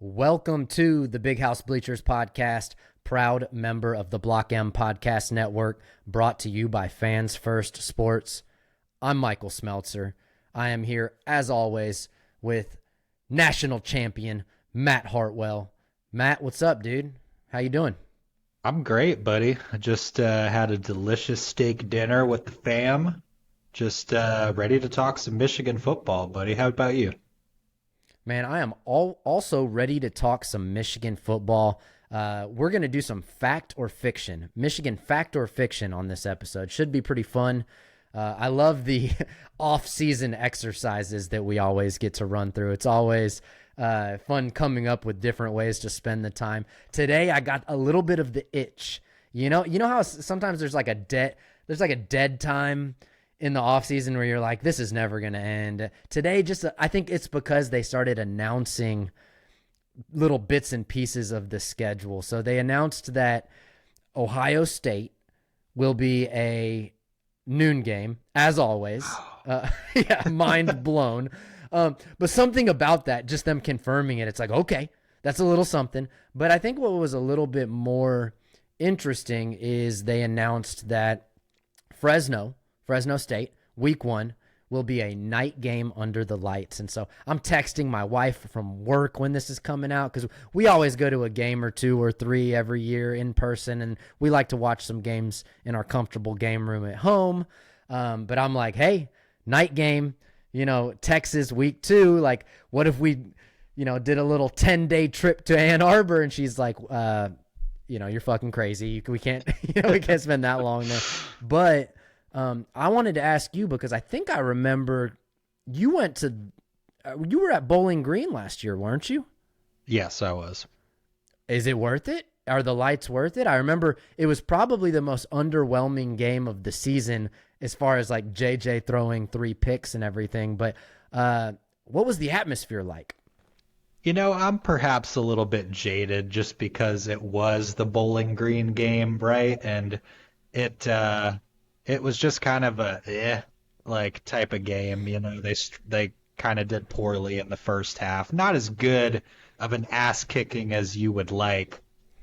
Welcome to the Big House Bleachers podcast, proud member of the Block M Podcast Network, brought to you by Fans First Sports. I'm Michael Smeltzer. I am here, as always, with national champion Matt Hartwell. Matt, what's up, dude? How you doing? I'm great, buddy. I just had a delicious steak dinner with the fam. Just ready to talk some Michigan football, buddy. How about you? Man, I am also ready to talk some Michigan football. We're going to do some fact or fiction, Michigan fact or fiction on this episode. Should be pretty fun. I love the off-season exercises that we always get to run through. It's always fun coming up with different ways to spend the time. Today, I got a little bit of the itch. You know how sometimes there's like a dead time in the offseason where you're like, this is never going to end. Today, I think it's because they started announcing little bits and pieces of the schedule. So they announced that Ohio State will be a noon game, as always. Yeah, mind blown. But something about that, just them confirming it, it's like, okay, that's a little something. But I think what was a little bit more interesting is they announced that Fresno State, week 1, will be a night game under the lights. And so I'm texting my wife from work when this is coming out, because we always go to a game or 2 or 3 every year in person, and we like to watch some games in our comfortable game room at home. But I'm like, hey, night game, Texas week 2, like, what if we, did a little 10-day trip to Ann Arbor? And she's like, you're fucking crazy. We can't, we can't spend that long there. But I wanted to ask you, because I think I remember you were at Bowling Green last year, weren't you? Yes, I was. Is it worth it? Are the lights worth it? I remember it was probably the most underwhelming game of the season as far as like JJ throwing 3 picks and everything. But what was the atmosphere like? I'm perhaps a little bit jaded just because it was the Bowling Green game, right? And it was just kind of like type of game. They kind of did poorly in the first half. Not as good of an ass kicking as you would like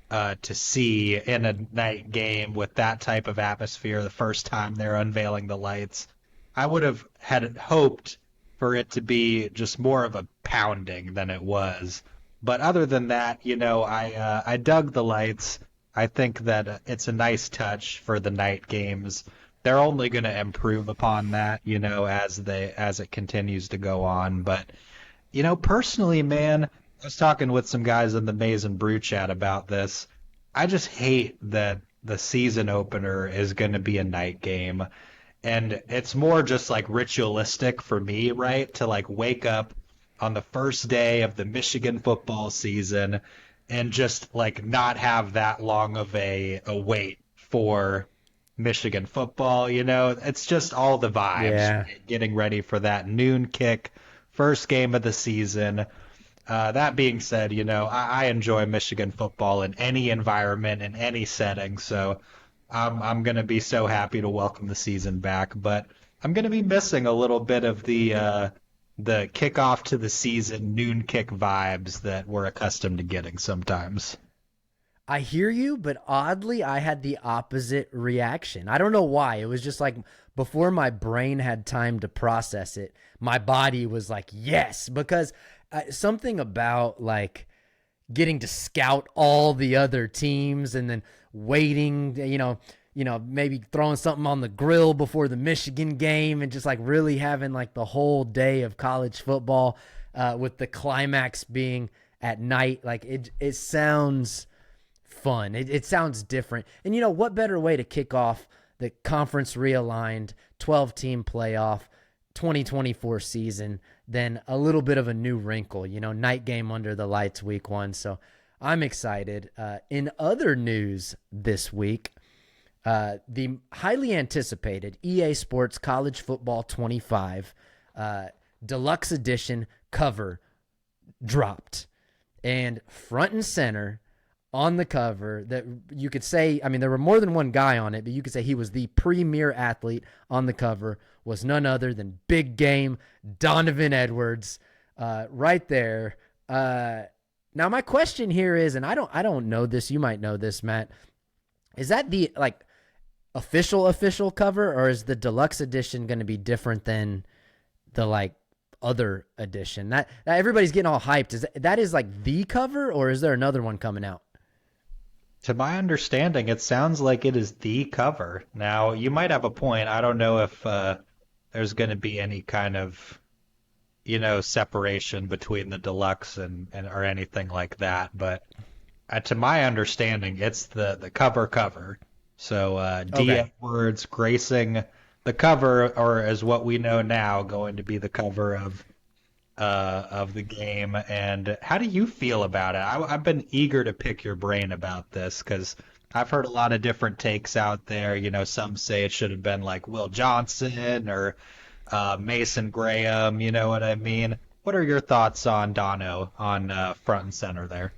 to see in a night game with that type of atmosphere the first time they're unveiling the lights. I would have had hoped for it to be just more of a pounding than it was. But other than that, I dug the lights. I think that it's a nice touch for the night games. They're only going to improve upon that, as it continues to go on. But, personally, man, I was talking with some guys in the Maize and Brew chat about this. I just hate that the season opener is going to be a night game. And it's more just like ritualistic for me, right? To like wake up on the first day of the Michigan football season and just like not have that long of a wait for Michigan football. It's just all the vibes. Yeah. Getting ready for that noon kick, first game of the season. That being said, I enjoy Michigan football in any environment, in any setting. So I'm going to be so happy to welcome the season back. But I'm going to be missing a little bit of the kickoff to the season noon kick vibes that we're accustomed to getting sometimes. I hear you, but oddly, I had the opposite reaction. I don't know why. It was just like before my brain had time to process it, my body was like, yes, because something about like getting to scout all the other teams and then waiting, maybe throwing something on the grill before the Michigan game and just like really having like the whole day of college football with the climax being at night. Like it sounds fun. It sounds different. And what better way to kick off the conference realigned 12-team playoff 2024 season than a little bit of a new wrinkle, night game under the lights week 1. So I'm excited. In other news this week, the highly anticipated EA Sports College Football 25 Deluxe Edition cover dropped. And front and center on the cover, that you could say, there were more than one guy on it, but you could say he was the premier athlete on the cover, was none other than big game Donovan Edwards right there. Now my question here is, and I don't know this. You might know this, Matt. Is that the like official cover, or is the deluxe edition going to be different than the like other edition? That everybody's getting all hyped. Is like the cover, or is there another one coming out? To my understanding, it sounds like it is the cover. Now, you might have a point. I don't know if there's going to be any kind of, separation between the deluxe and or anything like that. But to my understanding, it's the cover. So D. Okay. Edwards gracing the cover, or as what we know now, going to be the cover of the game. And how do you feel about it? I've been eager to pick your brain about this because I've heard a lot of different takes out there. Some say it should have been like Will Johnson or Mason Graham. You know what I mean? What are your thoughts on Dono on front and center there?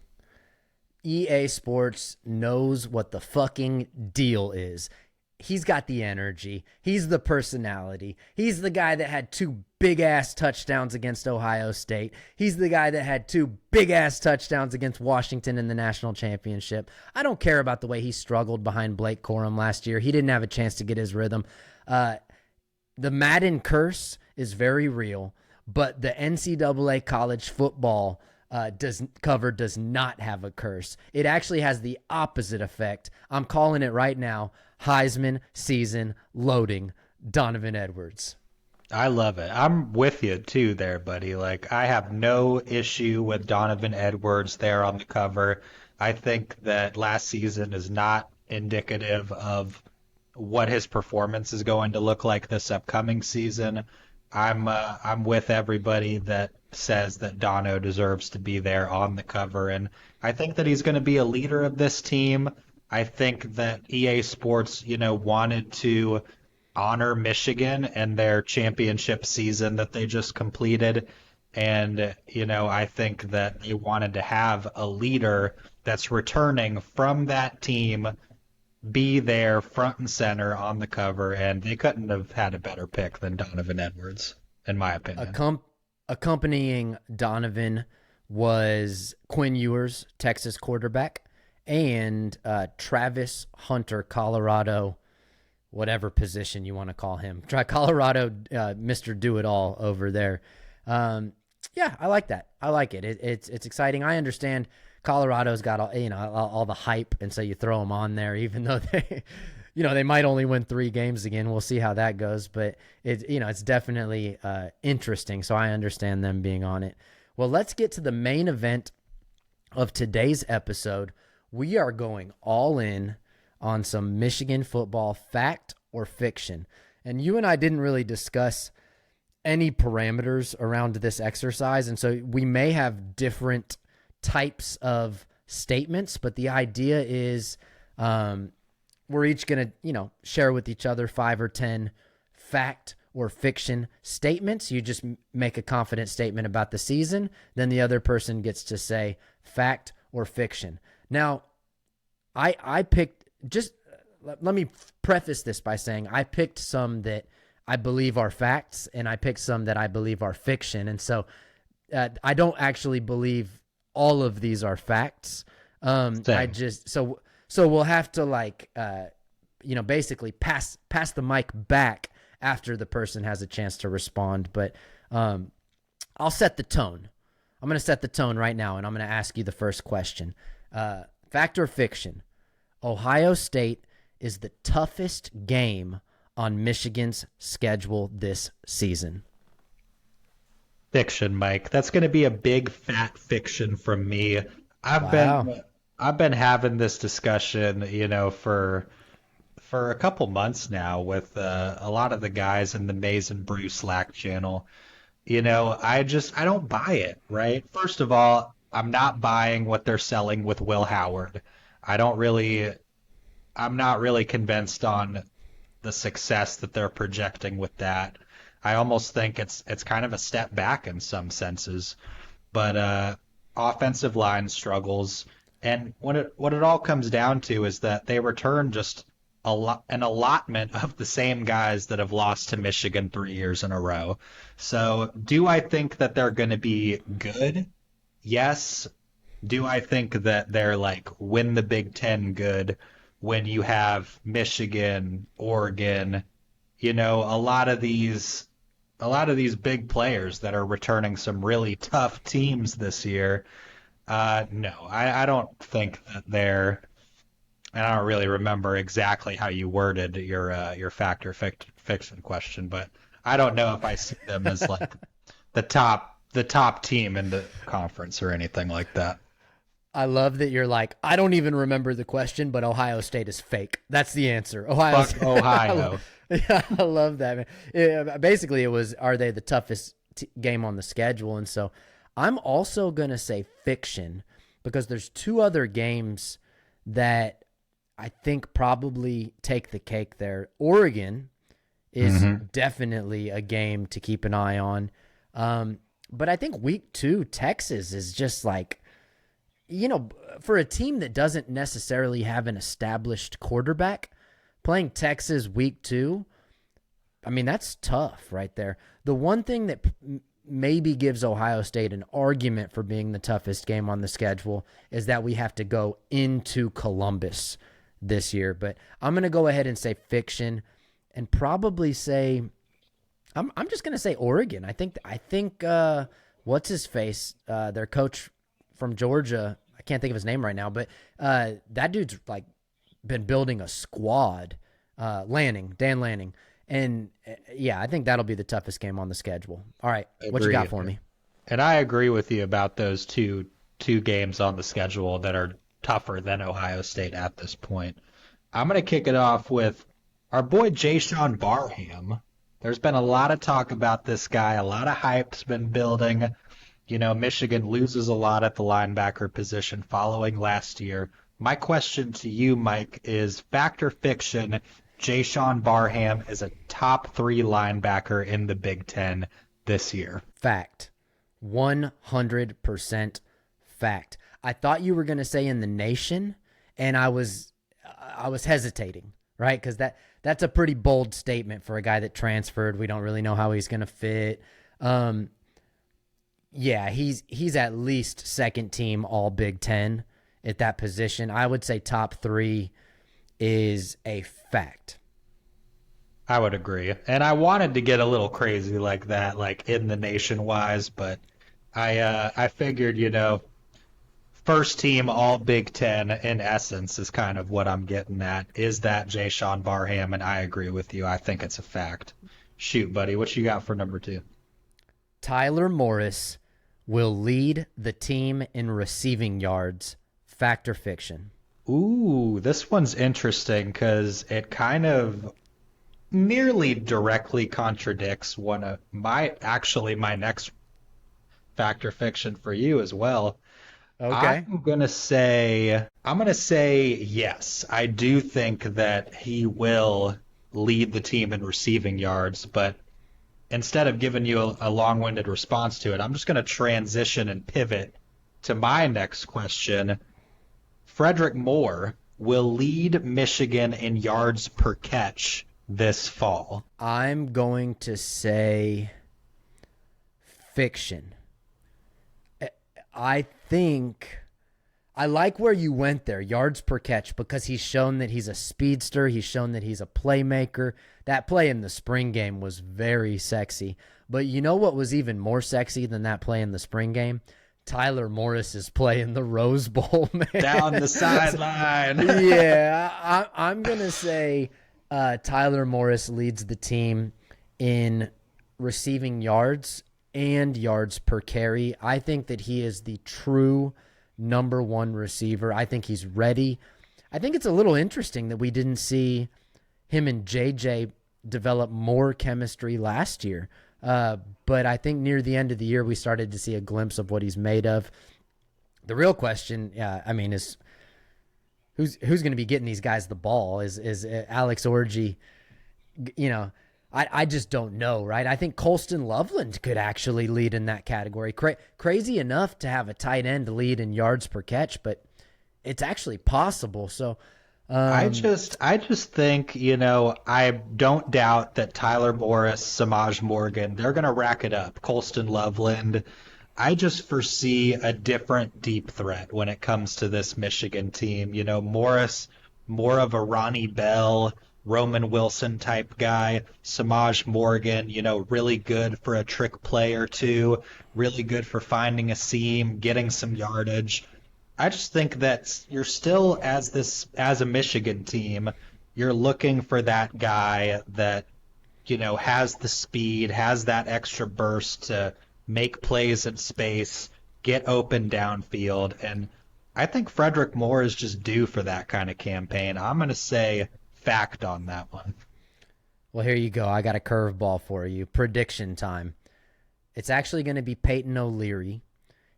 EA Sports knows what the fucking deal is. He's got the energy. He's the personality. He's the guy that had two big ass touchdowns against Ohio State. He's the guy that had two big ass touchdowns against Washington in the national championship. I don't care about the way he struggled behind Blake Corum last year. He didn't have a chance to get his rhythm. The Madden curse is very real, but the NCAA college football does not have a curse. It actually has the opposite effect. I'm calling it right now. Heisman season loading, Donovan Edwards. I love it. I'm with you too there, buddy. Like, I have no issue with Donovan Edwards there on the cover. I think that last season is not indicative of what his performance is going to look like this upcoming season. I'm with everybody that says that Dono deserves to be there on the cover, and I think that he's going to be a leader of this team. I think that EA Sports, wanted to honor Michigan and their championship season that they just completed. And, I think that they wanted to have a leader that's returning from that team be there front and center on the cover. And they couldn't have had a better pick than Donovan Edwards, in my opinion. Accompanying Donovan was Quinn Ewers, Texas quarterback, and Travis Hunter, Colorado, whatever position you want to call him. Try Colorado, Mr. Do-It-All over there. Yeah, I like that. I like it. It's exciting. I understand Colorado's got all the hype, and so you throw them on there, even though they might only win 3 games again. We'll see how that goes, but it's definitely interesting. So I understand them being on it. Well, let's get to the main event of today's episode. We are going all in on some Michigan football fact or fiction. And you and I didn't really discuss any parameters around this exercise, and so we may have different types of statements, but the idea is we're each going to, share with each other 5 or 10 fact or fiction statements. You just make a confident statement about the season, then the other person gets to say fact or fiction. Now, I picked, just let me preface this by saying I picked some that I believe are facts, and I picked some that I believe are fiction. And so I don't actually believe all of these are facts. I just, so we'll have to basically pass the mic back after the person has a chance to respond. But I'll set the tone. I'm going to set the tone right now, and I'm going to ask you the first question. Fact or fiction? Ohio State is the toughest game on Michigan's schedule this season. Fiction, Mike. That's going to be a big fat fiction from me. Wow. I've been having this discussion, for a couple months now with a lot of the guys in the Maze and Brew Slack channel. I don't buy it, right? First of all, I'm not buying what they're selling with Will Howard. I'm not really convinced on the success that they're projecting with that. I almost think it's kind of a step back in some senses. But offensive line struggles, and what it all comes down to is that they return just an allotment of the same guys that have lost to Michigan 3 years in a row. So do I think that they're going to be good? Yes. Do I think that they're like win the Big Ten good when you have Michigan, Oregon, a lot of these big players that are returning some really tough teams this year? No, I don't think that they're. And I don't really remember exactly how you worded your fiction question, but I don't know if I see them as like the top team in the conference or anything like that. I love that you're like, I don't even remember the question, but Ohio State is fake. That's the answer. Ohio Fuck State. Ohio. Yeah, I love that, man. Basically, it was, are they the toughest game on the schedule? And so I'm also going to say fiction because there's two other games that I think probably take the cake there. Oregon is definitely a game to keep an eye on. But I think week 2, Texas is just like, for a team that doesn't necessarily have an established quarterback, playing Texas week 2, I mean, that's tough right there. The one thing that maybe gives Ohio State an argument for being the toughest game on the schedule is that we have to go into Columbus this year. But I'm going to go ahead and say fiction and probably say I'm just going to say Oregon. I think what's his face, their coach from Georgia, I can't think of his name right now, but that dude's like been building a squad. Dan Lanning. And yeah, I think that'll be the toughest game on the schedule. All right, what you got for me? And I agree with you about those two games on the schedule that are tougher than Ohio State at this point. I'm going to kick it off with our boy Jayshon Barham. There's been a lot of talk about this guy. A lot of hype's been building. Michigan loses a lot at the linebacker position following last year. My question to you, Mike, is fact or fiction, Jayshon Barham is a top 3 linebacker in the Big Ten this year? Fact. 100% fact. I thought you were going to say in the nation, and I was hesitating, right? Because that's a pretty bold statement for a guy that transferred. We don't really know how he's going to fit. Yeah, he's at least second team all Big Ten at that position. I would say top 3 is a fact. I would agree. And I wanted to get a little crazy like that, like in the nation wise, but I figured, first team all Big Ten in essence is kind of what I'm getting at. Is that Jayshon Barham? And I agree with you. I think it's a fact. Shoot, buddy, what you got for number 2? Tyler Morris will lead the team in receiving yards. Fact or fiction? Ooh, this one's interesting because it kind of nearly directly contradicts one of my next fact or fiction for you as well. Okay. I'm gonna say yes. I do think that he will lead the team in receiving yards, but instead of giving you a long-winded response to it, I'm just gonna transition and pivot to my next question. Frederick Moore will lead Michigan in yards per catch this fall. I'm going to say fiction. I think I like where you went there, yards per catch, because he's shown that he's a speedster. He's shown that he's a playmaker. That play in the spring game was very sexy. But you know what was even more sexy than that play in the spring game? Tyler Morris's play in the Rose Bowl, man. Down the sideline. Yeah, I'm going to say Tyler Morris leads the team in receiving yards and yards per carry. I think that he is the true number 1 receiver. I think he's ready. I think it's a little interesting that we didn't see him and JJ develop more chemistry last year. But I think near the end of the year, we started to see a glimpse of what he's made of. The real question, is who's going to be getting these guys the ball? Is Alex Orji, I just don't know, right? I think Colston Loveland could actually lead in that category. Crazy enough to have a tight end lead in yards per catch, but it's actually possible. So I just think, I don't doubt that Tyler Morris, Samaj Morgan, they're going to rack it up. Colston Loveland, I just foresee a different deep threat when it comes to this Michigan team. You know, Morris, more of a Ronnie Bell, Roman Wilson type guy. Samaj Morgan, you know, really good for a trick play or two, really good for finding a seam, getting some yardage. I just think that you're still as a Michigan team, you're looking for that guy that has the speed, has that extra burst to make plays in space, get open downfield. And I think Frederick Moore is just due for that kind of campaign. I'm going to say fact on that one. Well, here you go. I got a curveball for you. Prediction time. It's actually going to be Peyton O'Leary.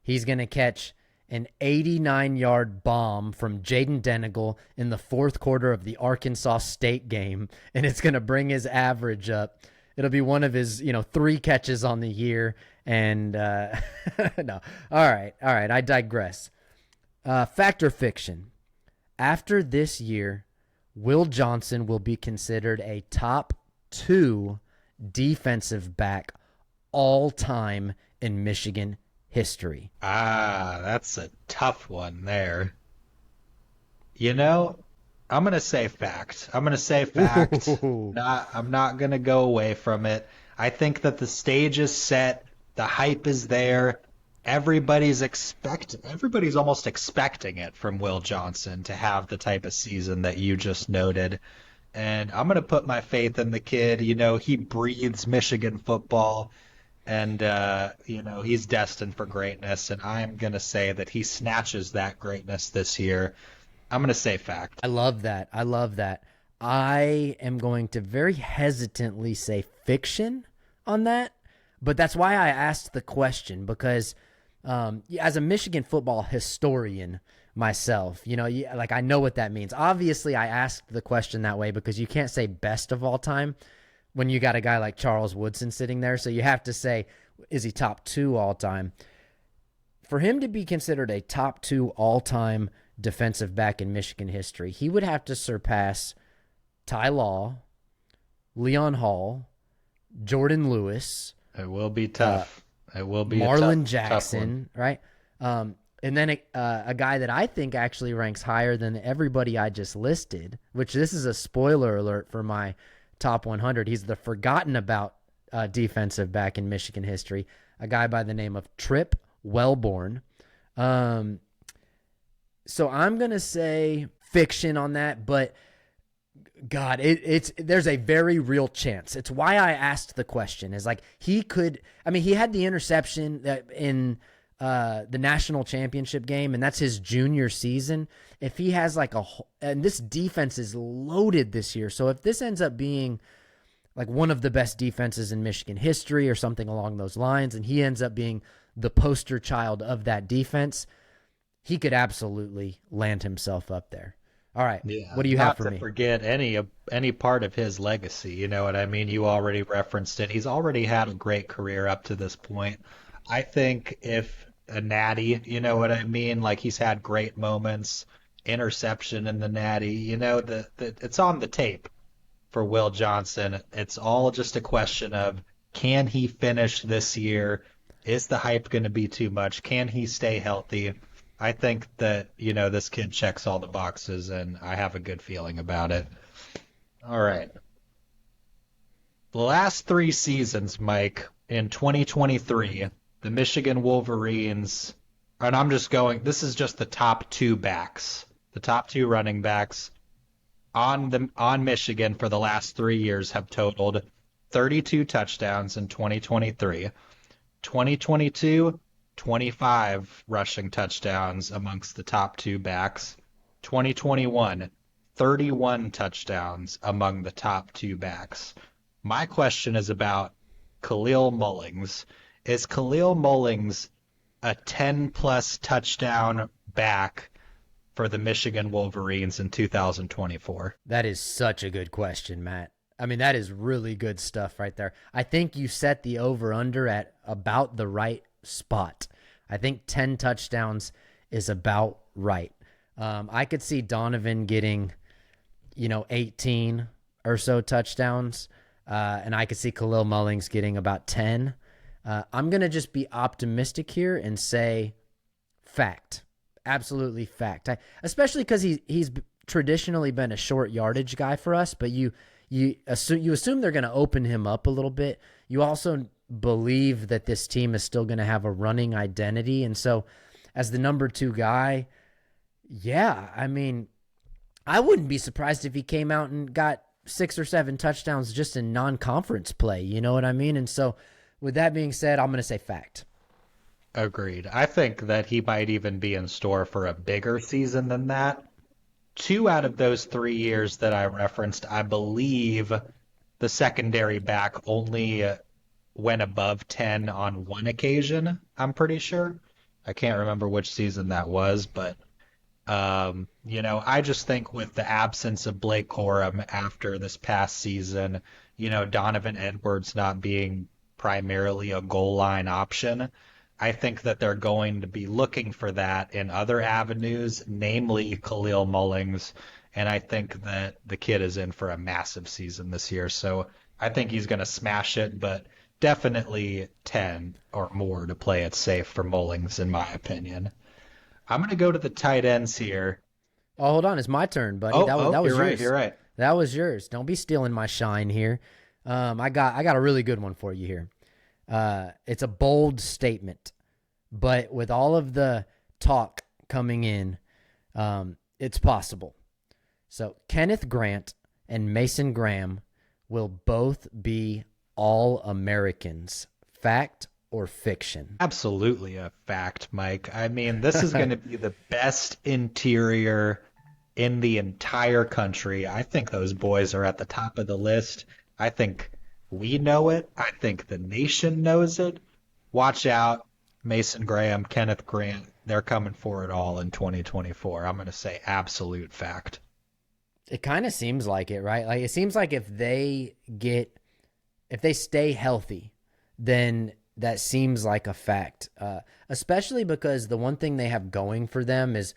He's going to catch an 89-yard bomb from Jaden Denigal in the fourth quarter of the Arkansas State game, and it's going to bring his average up. It'll be one of his, 3 catches on the year, and no. All right, I digress. Fact or fiction? After this year, Will Johnson will be considered a top 2 defensive back all time in Michigan history. That's a tough one there. You know, I'm gonna say fact. I'm gonna say fact. I'm not gonna go away from it. I think that the stage is set, the hype is there. Everybody's almost expecting it from Will Johnson to have the type of season that you just noted. And I'm gonna put my faith in the kid. You know, he breathes Michigan football. And he's destined for greatness, and I'm gonna say that he snatches that greatness this year. I'm gonna say fact. I love that. I am going to very hesitantly say fiction on that, but that's why I asked the question, because as a Michigan football historian myself, I know what that means. Obviously, I asked the question that way because you can't say best of all time when you got a guy like Charles Woodson sitting there. So you have to say, is he top 2 all time? For him to be considered a top 2 all time defensive back in Michigan history, he would have to surpass Ty Law, Leon Hall, Jordan Lewis. It will be tough. It will be Marlon a Jackson, tough right? And then a guy that I think actually ranks higher than everybody I just listed, which this is a spoiler alert for my top 100. He's the forgotten about defensive back in Michigan history, a guy by the name of Trip Wellborn. So I'm going to say fiction on that, but God, there's a very real chance. It's why I asked the question, is like he had the interception in the national championship game, and that's his junior season. If he has and this defense is loaded this year, so if this ends up being like one of the best defenses in Michigan history or something along those lines, and he ends up being the poster child of that defense, he could absolutely land himself up there. All right, Yeah, what do you have for not me? to forget any part of his legacy. You know what I mean? You already referenced it. He's already had a great career up to this point. I think if a natty, you know what I mean? Like he's had great moments, interception in the natty. It's on the tape for Will Johnson. It's all just a question of, can he finish this year? Is the hype going to be too much? Can he stay healthy? I think that, this kid checks all the boxes, and I have a good feeling about it. All right. The last 3 seasons, Mike, in 2023, the Michigan Wolverines, and this is just the top 2 backs, the top 2 running backs on Michigan for the last 3 years have totaled 32 touchdowns in 2023. 2022, 25 rushing touchdowns amongst the top 2 backs. 2021, 31 touchdowns among the top 2 backs. My question is about Khalil Mullings. Is Khalil Mullings a 10-plus touchdown back for the Michigan Wolverines in 2024? That is such a good question, Matt. I mean, that is really good stuff right there. I think you set the over-under at about the right spot. I think 10 touchdowns is about right. I could see Donovan getting, 18 or so touchdowns, and I could see Khalil Mullings getting about 10. I'm going to just be optimistic here and say fact. Absolutely fact. Especially because he's traditionally been a short yardage guy for us, but you assume they're going to open him up a little bit. You also believe that this team is still going to have a running identity. And so as the number 2 guy, yeah, I mean, I wouldn't be surprised if he came out and got 6 or 7 touchdowns just in non-conference play. You know what I mean? And so with that being said, I'm going to say fact. Agreed. I think that he might even be in store for a bigger season than that. 2 out of those 3 years that I referenced, I believe the secondary back only went above 10 on one occasion, I'm pretty sure. I can't remember which season that was, but I just think with the absence of Blake Corum after this past season, Donovan Edwards not being primarily a goal line option, I think that they're going to be looking for that in other avenues, namely Khalil Mullings, and I think that the kid is in for a massive season this year. So I think he's going to smash it, but definitely 10 or more to play it safe for Mullings, in my opinion. I'm going to go to the tight ends here. Oh, hold on. It's my turn, buddy. That was you're yours. Right, you're right. That was yours. Don't be stealing my shine here. I got a really good one for you here. It's a bold statement, but with all of the talk coming in, it's possible. So Kenneth Grant and Mason Graham will both be All-Americans. Fact or fiction? Absolutely a fact, Mike. I mean, this is going to be the best interior in the entire country. I think those boys are at the top of the list. I think we know it. I think the nation knows it. Watch out, Mason Graham, Kenneth Grant. They're coming for it all in 2024. I'm going to say absolute fact. It kind of seems like it, right? Like it seems like if they stay healthy, then that seems like a fact, especially because the one thing they have going for them is,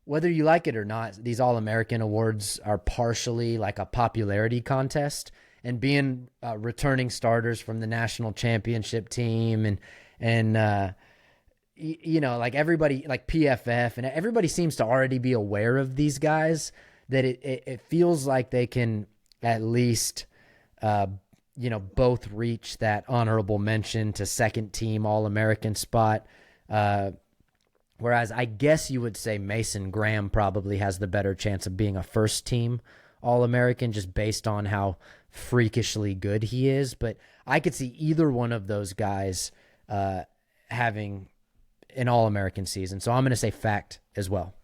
whether you like it or not, these All-American awards are partially like a popularity contest, and being returning starters from the national championship team and like everybody, like PFF, and everybody seems to already be aware of these guys, that it feels like they can at least both reach that honorable mention to second team All-American spot. Whereas I guess you would say Mason Graham probably has the better chance of being a first team All-American just based on how freakishly good he is. But I could see either one of those guys having an All-American season. So I'm going to say fact as well.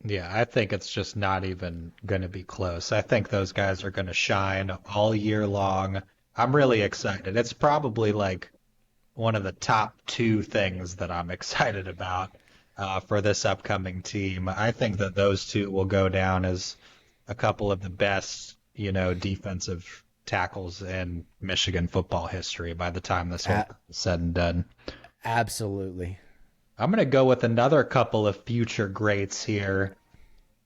Yeah, I think it's just not even going to be close. I think those guys are going to shine all year long. I'm really excited. It's probably like one of the top 2 things that I'm excited about for this upcoming team. I think that those 2 will go down as a couple of the best, defensive tackles in Michigan football history by the time this whole is said and done. Absolutely. I'm going to go with another couple of future greats here.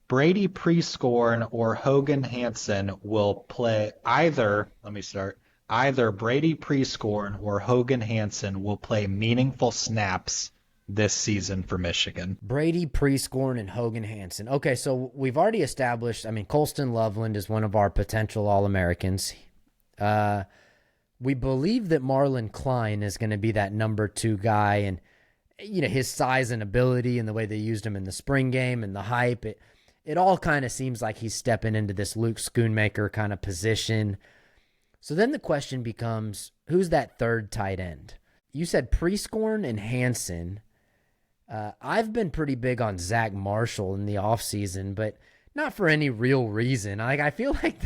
Brady Prescorn or Hogan Hansen will play either Brady Prescorn or Hogan Hansen will play meaningful snaps this season for Michigan. Brady Prescorn and Hogan Hansen. Okay, so we've already established, Colston Loveland is one of our potential All-Americans. We believe that Marlon Klein is going to be that number 2 guy, and his size and ability and the way they used him in the spring game and the hype, it all kind of seems like he's stepping into this Luke Schoonmaker kind of position. So then the question becomes, who's that third tight end? You said Prescorn and Hansen. I've been pretty big on Zach Marshall in the offseason, but not for any real reason. Like, I feel like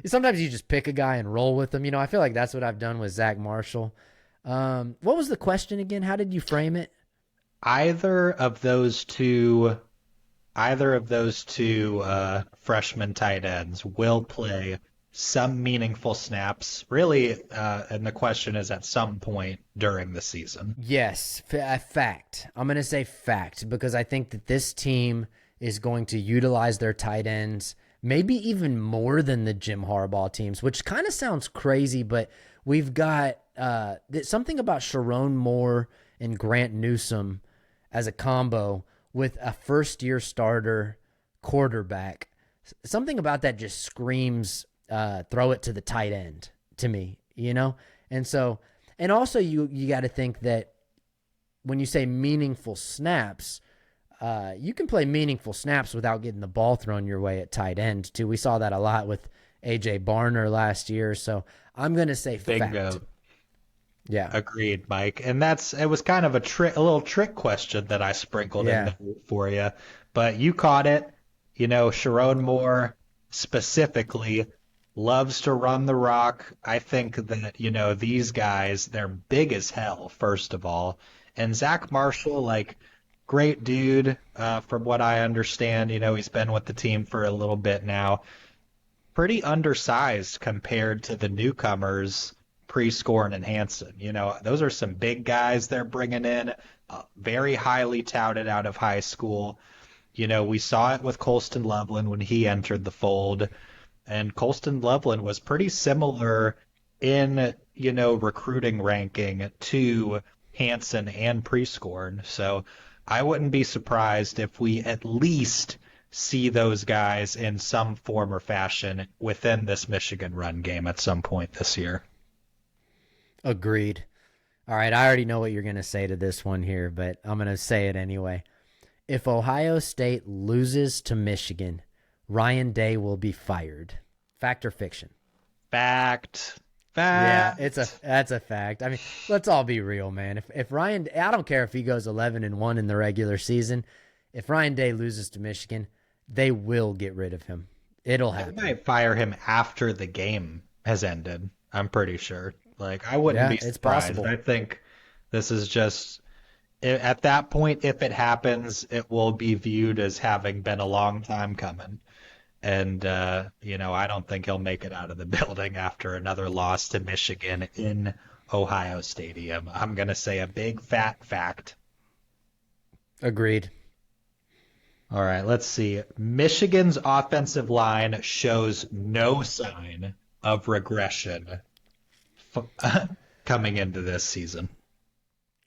sometimes you just pick a guy and roll with him. I feel like that's what I've done with Zach Marshall. What was the question again? How did you frame it? Either of those two freshman tight ends will play some meaningful snaps, really, and the question is at some point during the season. Yes, fact. I'm going to say fact, because I think that this team is going to utilize their tight ends maybe even more than the Jim Harbaugh teams, which kind of sounds crazy, but we've got something about Sharon Moore and Grant Newsome as a combo with a first-year starter quarterback. Something about that just screams throw it to the tight end to me, you know? And so, and also you got to think that when you say meaningful snaps, you can play meaningful snaps without getting the ball thrown your way at tight end too. We saw that a lot with A.J. Barner last year. So I'm going to say Bingo. fact. Yeah. Agreed, Mike. And it was kind of a little trick question that I sprinkled in there for you, but you caught it. You know, Sharon Moore specifically loves to run the rock. I think that, you know, these guys, they're big as hell, first of all. And Zach Marshall, like, great dude, from what I understand. You know, he's been with the team for a little bit now. Pretty undersized compared to the newcomers, Prescorn and Hanson. You know, those are some big guys they're bringing in, very highly touted out of high school. You know, we saw it with Colston Loveland when he entered the fold, and Colston Loveland was pretty similar in, you know, recruiting ranking to Hanson and Prescorn. So I wouldn't be surprised if we at least see those guys in some form or fashion within this Michigan run game at some point this year. Agreed. All right, I already know what you're going to say to this one here, but I'm going to say it anyway. If Ohio State loses to Michigan, Ryan Day will be fired. Fact or fiction? Fact. Yeah, that's a fact. I mean, let's all be real, man. If Ryan, I don't care if he goes 11-1 in the regular season. If Ryan Day loses to Michigan, they will get rid of him. It'll happen. They might fire him after the game has ended. I'm pretty sure. Like, I wouldn't be surprised. It's possible. I think this is just, at that point, if it happens, it will be viewed as having been a long time coming. And, you know, I don't think he'll make it out of the building after another loss to Michigan in Ohio Stadium. I'm going to say a big fat fact. Agreed. All right, let's see. Michigan's offensive line shows no sign of regression coming into this season.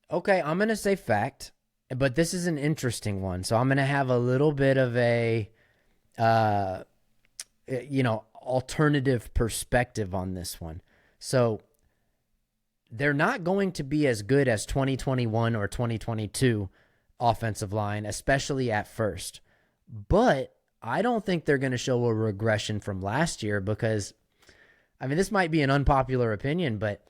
Okay, I'm going to say fact, but this is an interesting one. So I'm going to have a little bit of a, you know, alternative perspective on this one. So they're not going to be as good as 2021 or 2022 offensive line, especially at first. But I don't think they're going to show a regression from last year because, I mean, this might be an unpopular opinion, but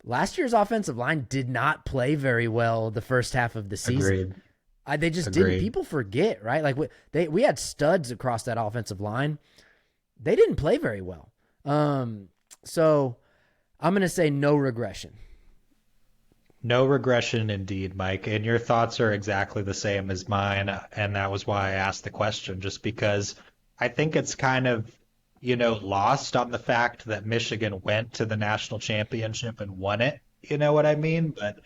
last year's offensive line did not play very well the first half of the season. Agreed. They just didn't. People forget, right? Like we had studs across that offensive line. They didn't play very well. So I'm going to say no regression. No regression indeed, Mike. And your thoughts are exactly the same as mine. And that was why I asked the question, just because I think it's kind of, you know, lost on the fact that Michigan went to the national championship and won it. You know what I mean? But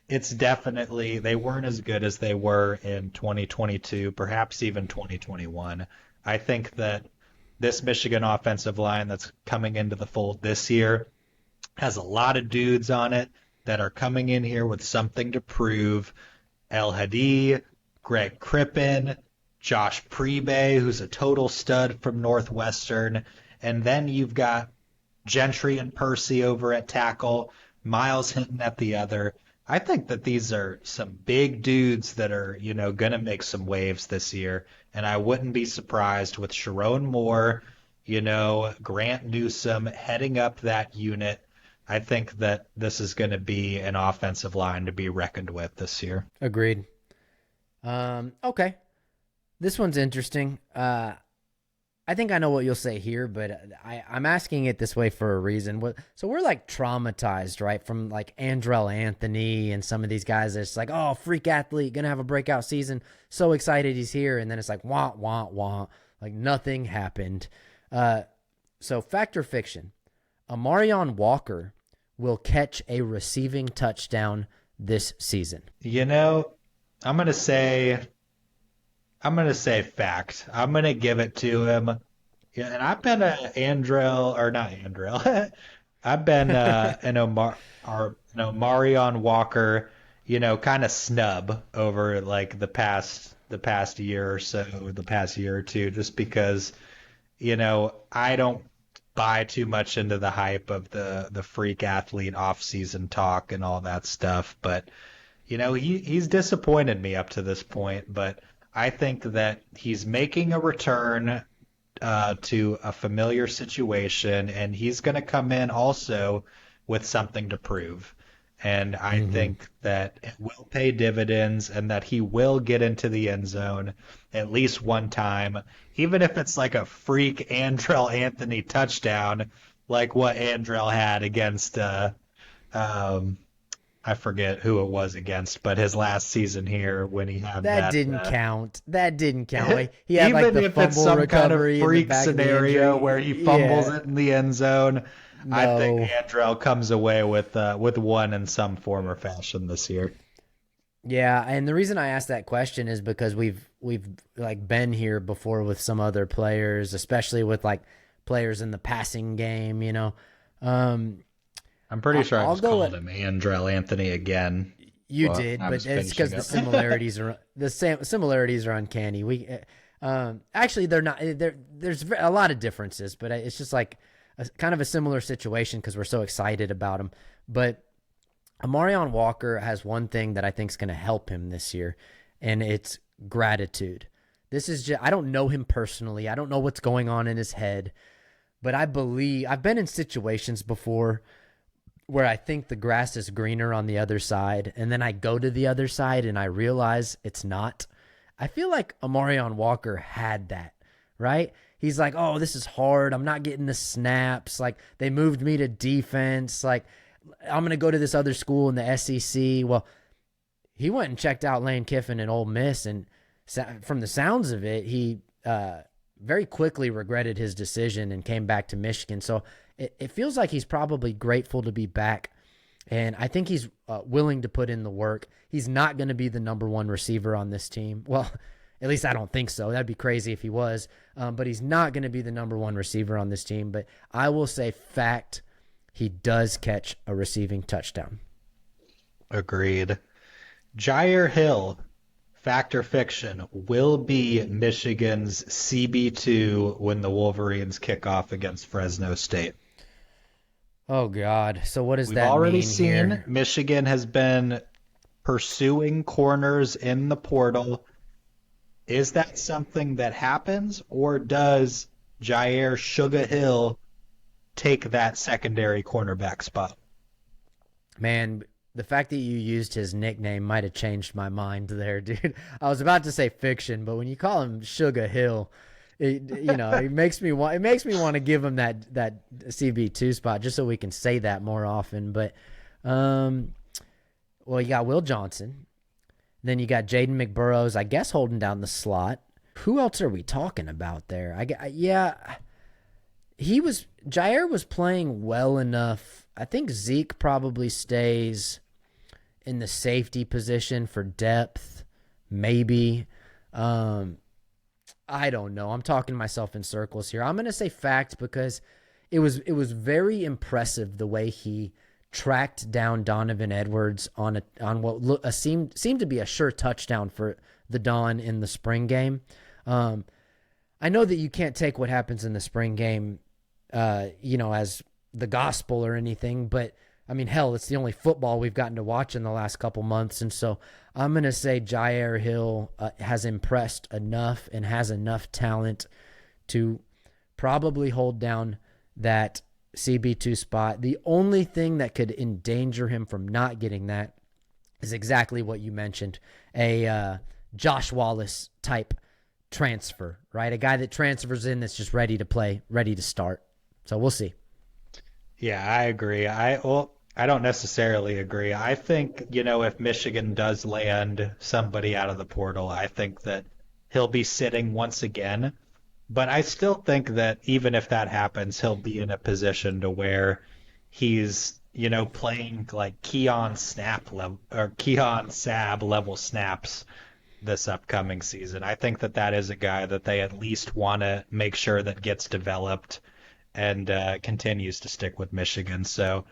it's definitely, they weren't as good as they were in 2022, perhaps even 2021. I think that this Michigan offensive line that's coming into the fold this year has a lot of dudes on it that are coming in here with something to prove. El Hadi, Greg Crippen, Josh Prebe, who's a total stud from Northwestern. And then you've got Gentry and Percy over at tackle, Miles Hinton at the other. I think that these are some big dudes that are, you know, going to make some waves this year. And I wouldn't be surprised with Sharon Moore, you know, Grant Newsome heading up that unit. I think that this is going to be an offensive line to be reckoned with this year. Agreed. Okay. This one's interesting. I think I know what you'll say here, but I'm asking it this way for a reason. So we're like traumatized, right? From like Andrell Anthony and some of these guys that's like, oh, freak athlete, going to have a breakout season. So excited he's here. And then it's like, wah, wah, wah. Like nothing happened. So fact or fiction, Amarion Walker will catch a receiving touchdown this season. You know, I'm going to say fact. I'm going to give it to him. Yeah, and I've been a I've been an Omarion Walker, kind of snub over like the past year or so, the past year or two, just because I don't buy too much into the hype of the freak athlete off season talk and all that stuff. But he's disappointed me up to this point. But I think that he's making a return to a familiar situation, and he's going to come in also with something to prove. And I Hmm. think that it will pay dividends and that he will get into the end zone at least one time, even if it's like a freak Andrell Anthony touchdown, like what Andrell had against, um, I forget who it was against, but his last season here when he had That that. didn't count. That didn't count. Like, he had like Even the if it's fumble some kind of recovery in the freak back of the scenario where injury. he fumbles Yeah. it in the end zone, I think No. Andrell comes away with one in some form or fashion this year. Yeah, and the reason I asked that question is because we've like been here before with some other players, especially with like players in the passing game, you know. Um I'm pretty sure I I'll just go called with him Andrell Anthony again. you Well, did, I was but it's because finishing the up. similarities are similarities are uncanny. Actually they're not. There's a lot of differences, but it's just like kind of a similar situation because we're so excited about him. But Amarion Walker has one thing that I think is going to help him this year, and it's gratitude. This is just, I don't know him personally. I don't know what's going on in his head, but I believe I've been in situations before where I think the grass is greener on the other side, and then I go to the other side and I realize it's not. I feel like Amarion Walker had that, right? He's like, oh, this is hard. I'm not getting the snaps. Like, they moved me to defense. Like, I'm going to go to this other school in the SEC. Well, he went and checked out Lane Kiffin and Ole Miss, and from the sounds of it, he very quickly regretted his decision and came back to Michigan. So it feels like he's probably grateful to be back, and I think he's willing to put in the work. He's not going to be the number one receiver on this team. Well, at least I don't think so. That'd be crazy if he was. But he's not going to be the number one receiver on this team. But I will say, fact, he does catch a receiving touchdown. Agreed. Jair Hill, fact or fiction, will be Michigan's CB2 when the Wolverines kick off against Fresno State. Oh God! So what does We've that already mean seen here? Michigan has been pursuing corners in the portal. Is that something that happens, or does Jair Sugar Hill take that secondary cornerback spot? Man, the fact that you used his nickname might have changed my mind there, dude. I was about to say fiction, but when you call him Sugar Hill, it makes me want to give him that CB2 spot just so we can say that more often. But um, well, you got Will Johnson, then you got Jaden McBurrows, I guess holding down the slot. Who else are we talking about there? Yeah, Jair was playing well enough. I think Zeke probably stays in the safety position for depth, maybe. Um, I don't know. I'm talking myself in circles here. I'm gonna say fact because it was very impressive the way he tracked down Donovan Edwards on what seemed to be a sure touchdown for the Don in the spring game. Um, I know that you can't take what happens in the spring game, as the gospel or anything, but I mean, hell, it's the only football we've gotten to watch in the last couple months, and so I'm gonna say Jair Hill has impressed enough and has enough talent to probably hold down that CB2 spot. The only thing that could endanger him from not getting that is exactly what you mentioned, a Josh Wallace type transfer, right? A guy that transfers in that's just ready to play, ready to start. So we'll see. Yeah, I agree. I don't necessarily agree. I think, if Michigan does land somebody out of the portal, I think that he'll be sitting once again. But I still think that even if that happens, he'll be in a position to where he's, playing like Keon Snap level or Keon Sab level snaps this upcoming season. I think that that is a guy that they at least want to make sure that gets developed and continues to stick with Michigan. So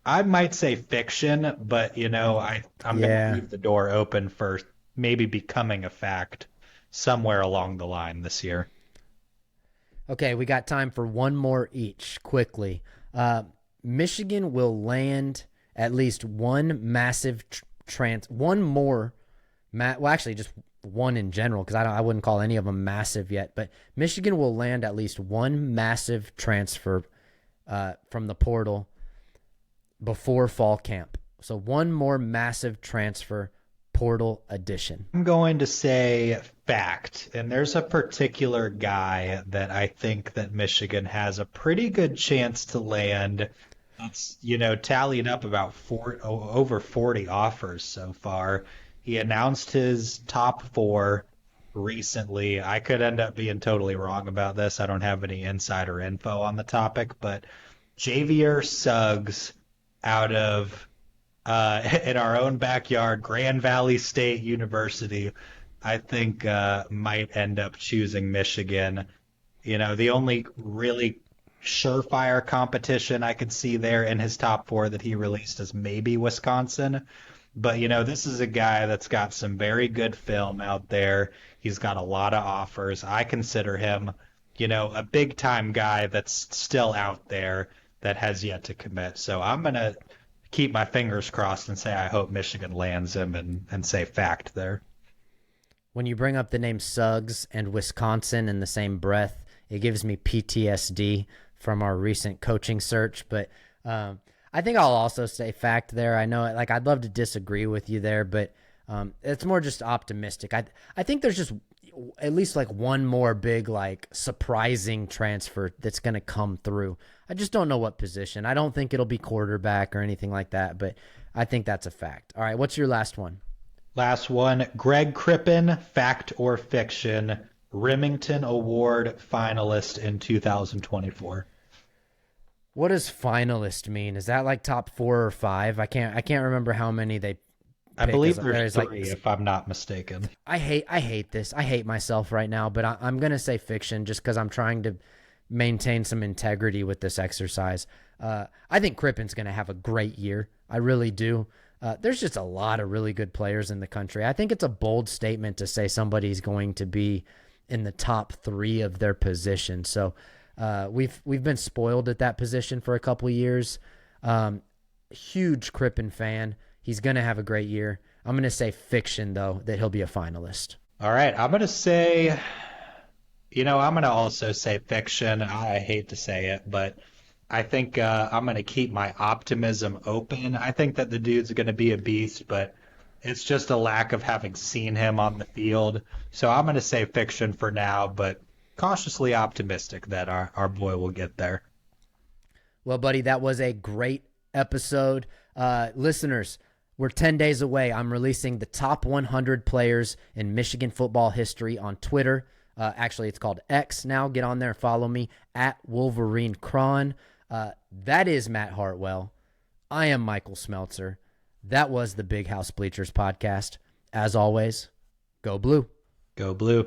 I might say fiction, but I'm going to Yeah. leave the door open for maybe becoming a fact somewhere along the line this year. Okay, we got time for one more each quickly. Uh, Michigan will land at least one massive one more, well, actually, just one in general, because I wouldn't call any of them massive yet. But Michigan will land at least one massive transfer from the portal before fall camp. So one more massive transfer portal addition. I'm going to say fact, and there's a particular guy that I think that Michigan has a pretty good chance to land. That's, tallied up about over 40 offers so far. He announced his top four recently. I could end up being totally wrong about this. I don't have any insider info on the topic, but Javier Suggs out of in our own backyard, Grand Valley State University, I think might end up choosing Michigan. The only really surefire competition I could see there in his top four that he released is maybe Wisconsin. But, this is a guy that's got some very good film out there. He's got a lot of offers. I consider him, a big time guy that's still out there that has yet to commit. So I'm going to keep my fingers crossed and say I hope Michigan lands him and say fact there. When you bring up the name Suggs and Wisconsin in the same breath, it gives me PTSD from our recent coaching search. But I think I'll also say fact there. I know, I'd love to disagree with you there, but it's more just optimistic. I think there's just at least one more big surprising transfer that's going to come through. I just don't know what position. I don't think it'll be quarterback or anything like that, but I think that's a fact. All right, what's your last one? Last one, Greg Crippen, fact or fiction, Remington Award finalist in 2024. What does finalist mean? Is that top 4 or 5? I can't remember how many they I believe there's three, if I'm not mistaken. I hate this. I hate myself right now, but I'm going to say fiction just because I'm trying to maintain some integrity with this exercise. I think Crippen's going to have a great year. I really do. There's just a lot of really good players in the country. I think it's a bold statement to say somebody's going to be in the top 3 of their position. So we've been spoiled at that position for a couple of years. Huge Crippen fan. He's going to have a great year. I'm going to say fiction, though, that he'll be a finalist. All right. I'm going to say, I'm going to also say fiction. I hate to say it, but I think I'm going to keep my optimism open. I think that the dude's going to be a beast, but it's just a lack of having seen him on the field. So I'm going to say fiction for now, but cautiously optimistic that our boy will get there. Well, buddy, that was a great episode. Listeners, we're 10 days away. I'm releasing the top 100 players in Michigan football history on Twitter. Actually, it's called X now. Get on there and follow me at Wolverine Cron. That is Matt Hartwell. I am Michael Smeltzer. That was the Big House Bleachers podcast. As always, go blue. Go blue.